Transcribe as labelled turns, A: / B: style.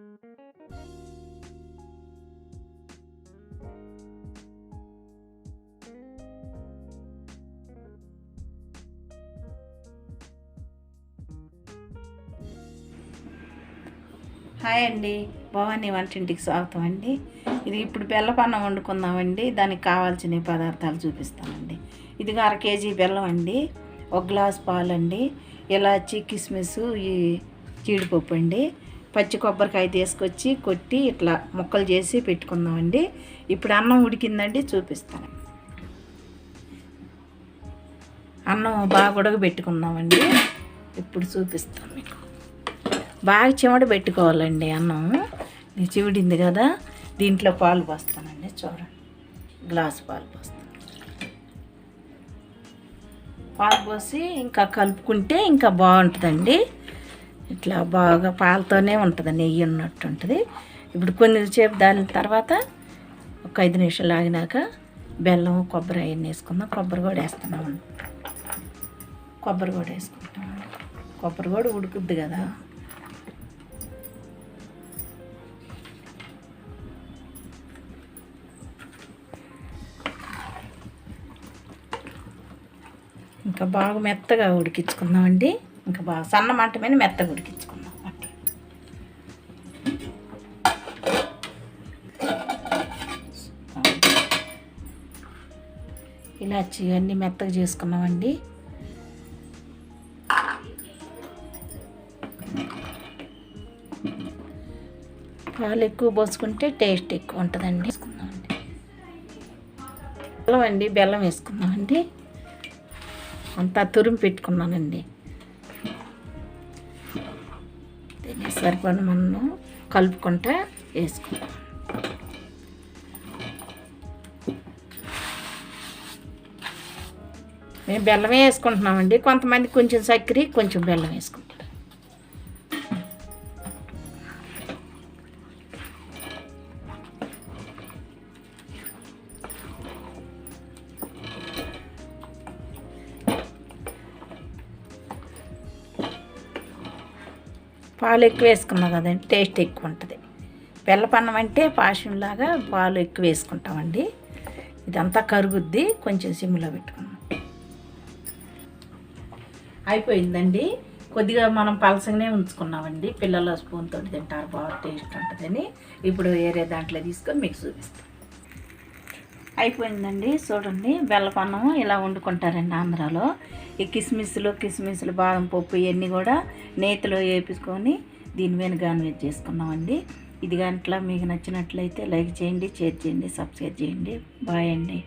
A: Hi అండి, భవానీ వంటింటికి స్వాగతం అండి. ఇది ఇప్పుడు బెల్లపన్నం వండుకుందామండి. దానికి కావాల్సిన పదార్థాలు చూపిస్తామండి. ఇది 1/2 కేజీ బెల్లం అండి, 1 గ్లాస్ పాలు అండి, ఇలాచి, కిస్మిస్, ఈ జీడిపప్పు అండి, పచ్చి కొబ్బరికాయ తీసుకొచ్చి కొట్టి ఇట్లా ముక్కలు చేసి పెట్టుకుందామండి. ఇప్పుడు అన్నం ఉడికిందండి, చూపిస్తాను. అన్నం బాగా ఉడకబెట్టుకుందామండి. ఇప్పుడు చూపిస్తాను మీకు. బాగా చిమట పెట్టుకోవాలండి అన్నం. ఇది చివిడింది కదా, దీంట్లో పాలు పోస్తానండి. చూడండి, గ్లాసు పాలు పోస్తాను. పాలు పోసి ఇంకా కలుపుకుంటే ఇంకా బాగుంటుందండి. ఇట్లా బాగా పాలతోనే ఉంటుంది, నెయ్యి ఉన్నట్టు ఉంటుంది. ఇప్పుడు కొద్దిసేపు దాని తర్వాత ఒక 5 నిమిషాలు ఆగినాక బెల్లం, కొబ్బరి అవన్నీ వేసుకుందాం. కొబ్బరి కూడా వేస్తున్నామండి. కొబ్బరి కూడా వేసుకుంటామండి. కొబ్బరి కూడా ఉడుకుద్ది కదా. ఇంకా బాగా మెత్తగా ఉడికించుకుందామండి. ఇంకా బాగా సన్న మంట మీద మెత్తగా ఉడికించుకుందాం. అట్లా ఇలాచి అన్నీ మెత్తగా చేసుకున్నామండి. పాలు ఎక్కువ పోసుకుంటే టేస్ట్ ఎక్కువ ఉంటుందండి. వేసుకుందామండి. బెల్లం అండి, బెల్లం వేసుకుందామండి. అంతా తురిమి పెట్టుకున్నానండి. దీన్ని సరిపడ మనం కలుపుకుంటా వేసుకుంటాం. మేము బెల్లమే వేసుకుంటున్నామండి. కొంతమంది కొంచెం చక్కెర, కొంచెం బెల్లం వేసుకుంటారు. పాలు ఎక్కువ వేసుకున్నాం కదండి, టేస్ట్ ఎక్కువ ఉంటుంది. బెల్లపన్నం అంటే పాషంలాగా పాలు ఎక్కువ వేసుకుంటామండి. ఇదంతా కరుగుద్ది. కొంచెం సిమ్లో పెట్టుకున్నాం. అయిపోయిందండి. కొద్దిగా మనం పలసగానే ఉంచుకున్నామండి. పిల్లల స్పూన్ తోటి తింటారు, బాగా టేస్ట్ ఉంటుందని. ఇప్పుడు వేరే దాంట్లో తీసుకొని మీకు చూపిస్తాం. అయిపోయిందండి. చూడండి, బెల్లపన్నం ఇలా వండుకుంటారండి ఆంధ్రాలో. ఈ కిస్మిస్లు, బాదం పప్పు ఇవన్నీ కూడా నేతిలో వేపించుకొని దీని మీద గానివేజ్ చేసుకున్నామండి. ఇది గంటలా మీకు నచ్చినట్లయితే లైక్ చేయండి, షేర్ చేయండి, సబ్స్క్రైబ్ చేయండి. బాయ్ అండి.